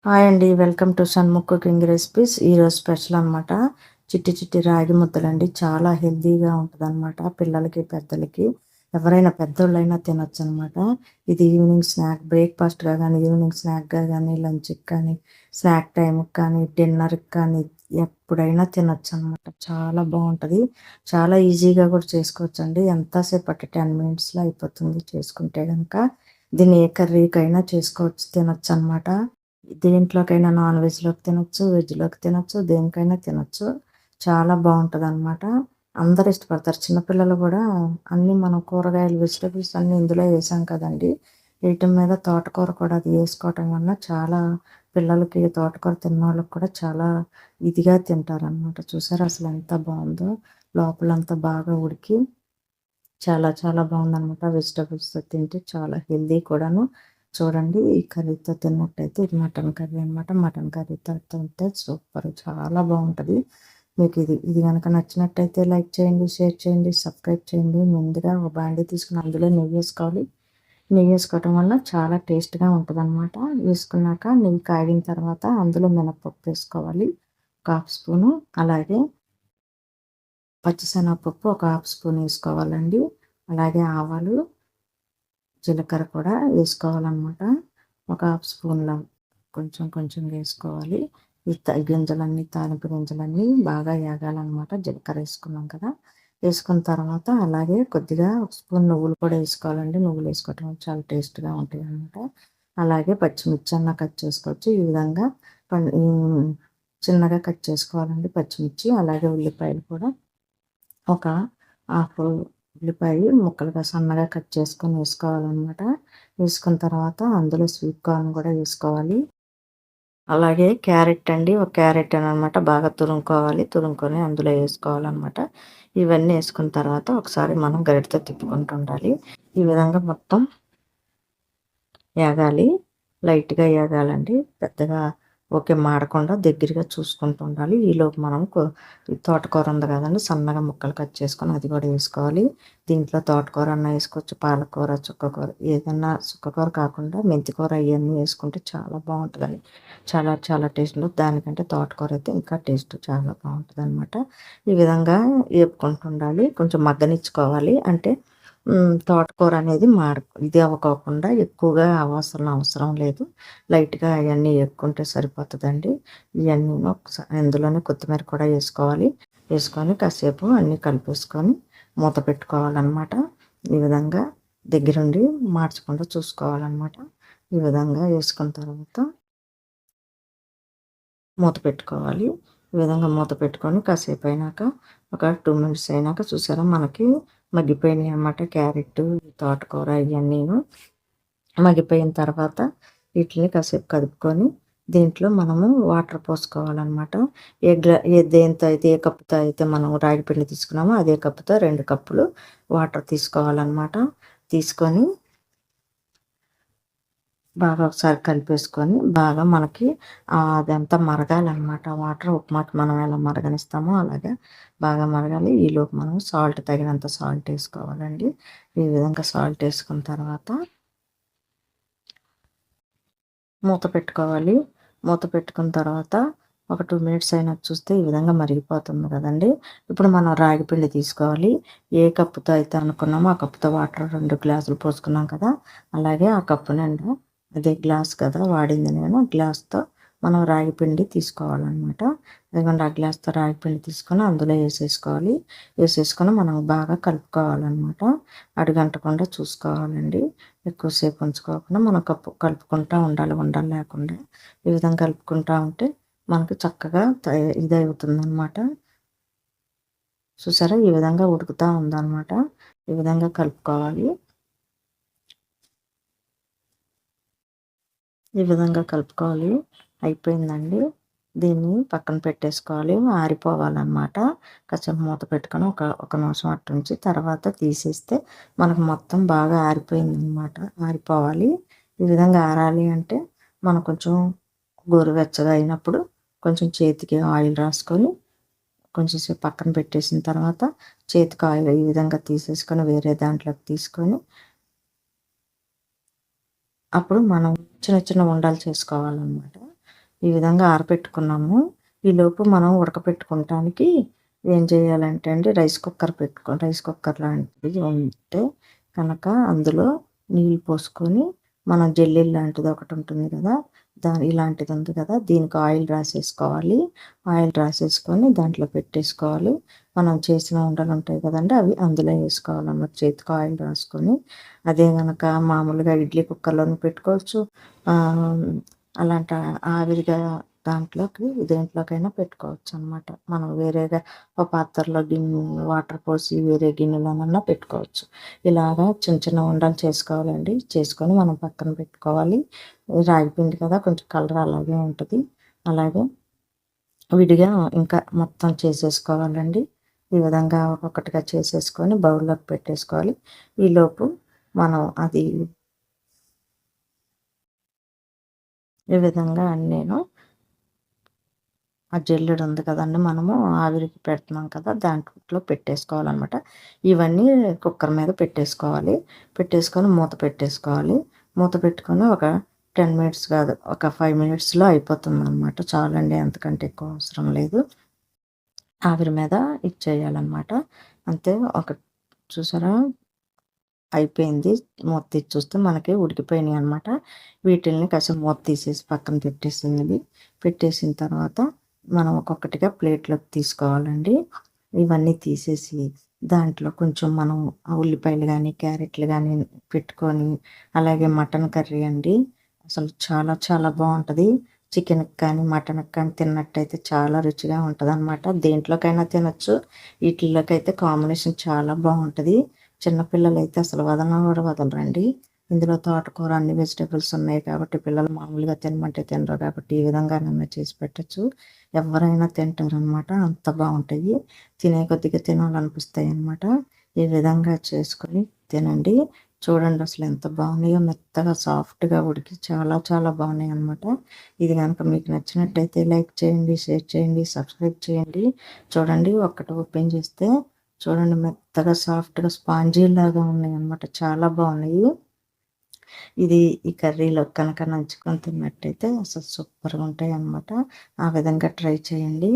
Hi అండి. Welcome to Shanmukh cooking recipes. ఈరోజు special అనమాట. చిట్టి చిట్టి రాగి ముద్దలండి. చాలా హెల్తీగా ఉంటుందన్నమాట. పిల్లలకి, పెద్దలకి ఎవరైనా పెద్దోళ్ళైనా తినొచ్చు అనమాట. ఇది ఈవినింగ్ స్నాక్ బ్రేక్‌ఫాస్ట్‌గా కానీ, ఈవినింగ్ స్నాక్‌గా కానీ, లంచ్‌కి కానీ, స్నాక్ టైంకి కానీ, డిన్నర్‌కి కానీ ఎప్పుడైనా తినొచ్చనమాట. చాలా బావుంటది. చాలా ఈజీగా కూడా చేసుకోవచ్చండి. ఎంతసేపటి 10 మినిట్స్‌లో అయిపోతుంది చేసుకుంటే గనక. దీన్ని ఏ కర్రీకైనా చేసుకోవచ్చు, తినొచ్చనమాట. దేంట్లోకైనా నాన్ వెజ్‌లోకి తినొచ్చు, వెజ్‌లోకి తినొచ్చు, దేనికైనా తినొచ్చు. చాలా బావుంటదనమాట. అందరూ ఇష్టపడతారు. చిన్న పిల్లలు గూడా అన్నీ మనం కూరగాయలు, వెజిటబుల్స్ అన్నీ ఇందులో ఏసాం కదండీ! వీటి మీద తోటకూర కూడా అది ఏసుకోవటం వల్ల చాలా పిల్లలకి తోటకూర తిన్నోళ్ళకి కూడా చాలా ఇదిగా తింటారనమాట. చూసారా అసలెంత బావుందో! లోపలంతా బాగా ఉడికి చాలా చాలా బావుందనమాట. వెజిటబుల్స్‌తో తింటే చాలా హెల్తీ కూడాను. చూడండి ఈ కర్రీతో తిన్నట్టయితే ఇది మటన్ కర్రీ అనమాట. మటన్ కర్రీతో తింటే సూపర్ చాలా బావుంటది. మీకు ఇది గనక నచ్చినట్టయితే లైక్ చేయండి, షేర్ చేయండి, సబ్స్క్రైబ్ చేయండి. ముందుగా ఒక బాండీ తీసుకొని అందులో నెయ్యేసుకోవాలి. నెయ్యేసుకోవటం వల్ల చాలా టేస్ట్‌గా ఉంటదనమాట. వేసుకున్నాక నెయ్యి కాగిన తర్వాత అందులో మినపప్పు వేసుకోవాలి. ఒక హాఫ్ స్పూను. అలాగే పచ్చిశనగపప్పు ఒక హాఫ్ స్పూన్ వేసుకోవాలండి. అలాగే ఆవాలు, జీలకర్ర కూడా వేసుకోవాలనమాట. ఒక హాఫ్ స్పూన్‌ల కొంచెం కొంచెంగా వేసుకోవాలి. ఈ గింజలన్నీ తాలింపు గింజలన్నీ బాగా ఏగాలనమాట. జీలకర్ర వేసుకున్నాం కదా! వేసుకున్న తర్వాత అలాగే కొద్దిగా ఒక స్పూన్ నువ్వులు కూడా వేసుకోవాలండి. నువ్వులు వేసుకోవటం వల్ల చాలా టేస్ట్‌గా ఉంటాయనమాట. అలాగే పచ్చిమిర్చి అన్నా కట్ చేసుకోవచ్చు. ఈ విధంగా చిన్నగా కట్ చేసుకోవాలండి పచ్చిమిర్చి. అలాగే ఉల్లిపాయలు కూడా ఒక హాఫ్ ఉల్లిపాయ ముక్కలుగా సన్నగా కట్ చేసుకొని వేసుకోవాలనమాట. వేసుకున్న తర్వాత అందులో స్వీట్ కార్న్ కూడా వేసుకోవాలి. అలాగే క్యారెట్ అండి. ఒక క్యారెట్ అనమాట బాగా తురుముకోవాలి. తురుముకొని అందులో వేసుకోవాలనమాట. ఇవన్నీ వేసుకున్న తర్వాత ఒకసారి మనం గరిటెతో తిప్పుకుంటూ ఉండాలి. ఈ విధంగా మొత్తం ఏగాలి. లైట్‌గా ఏగాలండి. పెద్దగా ఓకే మాడకుండా దగ్గరగా చూసుకుంటూ ఉండాలి. ఈలోపు మనం తోటకూర ఉంది కదండీ! సన్నగా ముక్కలు కట్ చేసుకొని అది కూడా వేసుకోవాలి. దీంట్లో తోటకూర అన్నా వేసుకోవచ్చు, పాలకూర, చుక్కకూర ఏదన్నా చుక్కకూర కాకుండా మెంతికూర ఇయన్నీ వేసుకుంటే చాలా బావుంటదండి. చాలా చాలా టేస్ట్‌లో దానికంటే తోటకూర అయితే ఇంకా టేస్ట్ చాలా బావుంటదనమాట. ఈ విధంగా ఏపుకుంటూ ఉండాలి. కొంచెం మగ్గనిచ్చుకోవాలి. అంటే తోటకూర అనేది ఇది అవ్వకోకుండా ఎక్కువగా అవ్వాల్సిన అవసరం లేదు. లైట్‌గా అయన్నీ ఏపుకుంటే సరిపోతదండి. ఇయన్నీను ఇందులోనే కొత్తిమీర కూడా ఏసుకోవాలి. ఏసుకొని కాసేపు అన్నీ కలిపేసుకొని మూత పెట్టుకోవాలనమాట. ఈ విధంగా దగ్గరుండి మార్చకుండా చూసుకోవాలనమాట. ఈ విధంగా ఏసుకున్న తర్వాత మూత పెట్టుకోవాలి. ఈ విధంగా మూత పెట్టుకొని కాసేపు అయినాక ఒక 2 మినిట్స్ అయినాక చూసారా మనకి మగ్గిపోయినాయి అన్నమాట. క్యారెట్టు, తోటకూర ఇయన్నీను. మగ్గిపోయిన తర్వాత వీటిని కాసేపు కదుపుకొని దీంట్లో మనము వాటర్ పోసుకోవాలనమాట. దేనితో అయితే ఏ కప్పుతో అయితే మనం రాగి పిండి తీసుకున్నామో అదే కప్పుతో 2 కప్పులు వాటర్ తీసుకోవాలనమాట. తీసుకొని బాగా ఒకసారి కలిపేసుకొని బాగా మనకి అదంతా మరగాలనమాట. వాటర్ ఉప్మాకి మనం ఎలా మరగనిస్తామో అలాగా బాగా మరగాలి. ఈలోపు మనం తగినంత సాల్ట్ వేసుకోవాలండి. ఈ విధంగా సాల్ట్ వేసుకున్న తర్వాత మూత పెట్టుకోవాలి. మూత పెట్టుకున్న తర్వాత ఒక 2 మినిట్స్ అయినాక చూస్తే ఈ విధంగా మరిగిపోతుంది కదండీ! ఇప్పుడు మనం రాగి పిండి తీసుకోవాలి. ఏ కప్పుతో అయితే అనుకున్నామో ఆ కప్పుతో వాటర్ 2 గ్లాసులు పోసుకున్నాం కదా! అలాగే ఆ కప్పు నిండా అదే గ్లాస్ కదా వాడింది నేను. గ్లాస్‌తో మనం రాగి పిండి తీసుకోవాలనమాట. ఇదిగోండి ఆ గ్లాస్‌తో రాగి పిండి తీసుకొని అందులో ఏసేసుకోవాలి. ఏసేసుకొని మనం బాగా కలుపుకోవాలనమాట. అడుగంటకుండా చూసుకోవాలండి. ఎక్కువసేపు ఉంచుకోకుండా మనం కలుపుకుంటా ఉండాలి ఉండలు లేకుండా. ఈ విధంగా కలుపుకుంటా ఉంటే మనకు చక్కగా ఇదవుతుందనమాట. చూసారా? ఈ విధంగా ఉడుకుతా ఉందనమాట. ఈ విధంగా కలుపుకోవాలి. ఈ విధంగా కలుపుకోవాలి. అయిపోయిందండి. దీన్ని పక్కన పెట్టేసుకోవాలి. ఆరిపోవాలనమాట. కాసేపు మూత పెట్టుకొని ఒక నిమిషం అట్టుంచి తర్వాత తీసేస్తే మనకు మొత్తం బాగా ఆరిపోయిందనమాట. ఆరిపోవాలి. ఈ విధంగా ఆరాలి అంటే మనం కొంచెం గోరువెచ్చగా అయినప్పుడు కొంచెం చేతికి ఆయిల్ రాసుకొని కొంచెం సేపు పక్కన పెట్టేసిన తర్వాత చేతికి ఆయిల్ ఈ విధంగా తీసేసుకొని వేరే దాంట్లోకి తీసుకొని అప్పుడు మనం చిన్న చిన్న ఉండలు చేసుకోవాలనమాట. ఈ విధంగా ఆరబెట్టుకున్నాము. ఈలోపు మనం ఉడకపెట్టుకుంటానికి ఏం చేయాలంటే అండి, రైస్ కుక్కర్ లాంటిది ఉంటే కనుక అందులో నీళ్ళు పోసుకొని, మనం జల్లెడ లాంటిది ఒకటి ఉంటుంది కదా, ఇలాంటిది ఉంది కదా, దీనికి ఆయిల్ రాసేసుకోవాలి. ఆయిల్ రాసేసుకొని దాంట్లో పెట్టేసుకోవాలి. మనం చేసిన ఉండలు ఉంటాయి కదండి, అవి అందులో వేసుకోవాలన్నమాట. చేతికి ఆయిల్ రాసుకొని, అదే కనుక మామూలుగా ఇడ్లీ కుక్కర్లోనే పెట్టుకోవచ్చు. అలాంటి ఆవిరిగా దాంట్లోకి దేంట్లోకైనా పెట్టుకోవచ్చు అనమాట. మనం వేరేగా ఒక పాత్రలో వాటర్ పోసి వేరే గిన్నెలోనన్నా పెట్టుకోవచ్చు. ఇలాగా చిన్న చిన్న ఉండలు చేసుకోవాలండి. చేసుకొని మనం పక్కన పెట్టుకోవాలి. రాగి పిండి కదా, కొంచెం కలర్ అలాగే ఉంటుంది. అలాగే విడిగా ఇంకా మొత్తం చేసేసుకోవాలండి. ఈ విధంగా ఒక్కొక్కటిగా చేసేసుకొని బౌల్లోకి పెట్టేసుకోవాలి. ఈలోపు మనం అది ఈ విధంగా నేను ఆ జల్లెడ ఉంది కదండి, మనము ఆవిరికి పెడుతున్నాం కదా, దాంట్లో పెట్టేసుకోవాలన్నమాట. ఇవన్నీ కుక్కర్ మీద పెట్టేసుకోవాలి. పెట్టేసుకొని మూత పెట్టేసుకోవాలి. మూత పెట్టుకొని ఒక 10 మినిట్స్ కాదు, ఒక 5 మినిట్స్లో అయిపోతుంది అనమాట. చాలండి, అంతకంటే ఎక్కువ అవసరం లేదు. ఆవిరి మీద ఇచ్చేయాలన్నమాట. అంతే. చూసారా, అయిపోయింది. మూత తీసి చూస్తే మనకి ఉడికిపోయినాయి అనమాట. వీటిల్ని కాసేపు మూత తీసేసి పక్కన పెట్టేసింది. పెట్టేసిన తర్వాత మనం ఒక్కొక్కటిగా ప్లేట్లోకి తీసుకోవాలండి. ఇవన్నీ తీసేసి దాంట్లో కొంచెం మనం ఉల్లిపాయలు కానీ క్యారెట్లు కానీ పెట్టుకొని, అలాగే మటన్ కర్రీ అండి, అసలు చాలా చాలా బాగుంటుంది. చికెన్కి కానీ మటన్కి కానీ తిన్నట్టయితే చాలా రుచిగా ఉంటుంది అనమాట. దేంట్లోకైనా తినచ్చు. వీటిల్లోకైతే కాంబినేషన్ చాలా బాగుంటుంది. చిన్నపిల్లలు అయితే అసలు వదలన కూడా వదలరండి. ఇందులో తోటకూర అన్ని వెజిటేబుల్స్ ఉన్నాయి కాబట్టి పిల్లలు మామూలుగా తినమంటే తినరు కాబట్టి ఈ విధంగా నన్ను చేసి పెట్టచ్చు. ఎవరైనా తింటారనమాట. అంత బాగుంటాయి. తినే కొద్దిగా తినాలనిపిస్తాయి అనమాట. ఈ విధంగా చేసుకొని తినండి. చూడండి అసలు ఎంత బాగున్నాయో, మెత్తగా సాఫ్ట్గా ఉడికి చాలా చాలా బాగున్నాయి అనమాట. ఇది కనుక మీకు నచ్చినట్టయితే లైక్ చేయండి, షేర్ చేయండి, సబ్స్క్రైబ్ చేయండి. చూడండి, ఒక్కటి ఓపెన్ చేస్తే చూడండి, మెత్తగా సాఫ్ట్గా స్పాంజీ లాగా ఉన్నాయి అనమాట. చాలా బాగున్నాయి. ఇది ఈ కర్రీలో కనుక నంచుకొని తిన్నట్టయితే అసలు సూపర్గా ఉంటాయి అన్నమాట. ఆ విధంగా ట్రై చేయండి.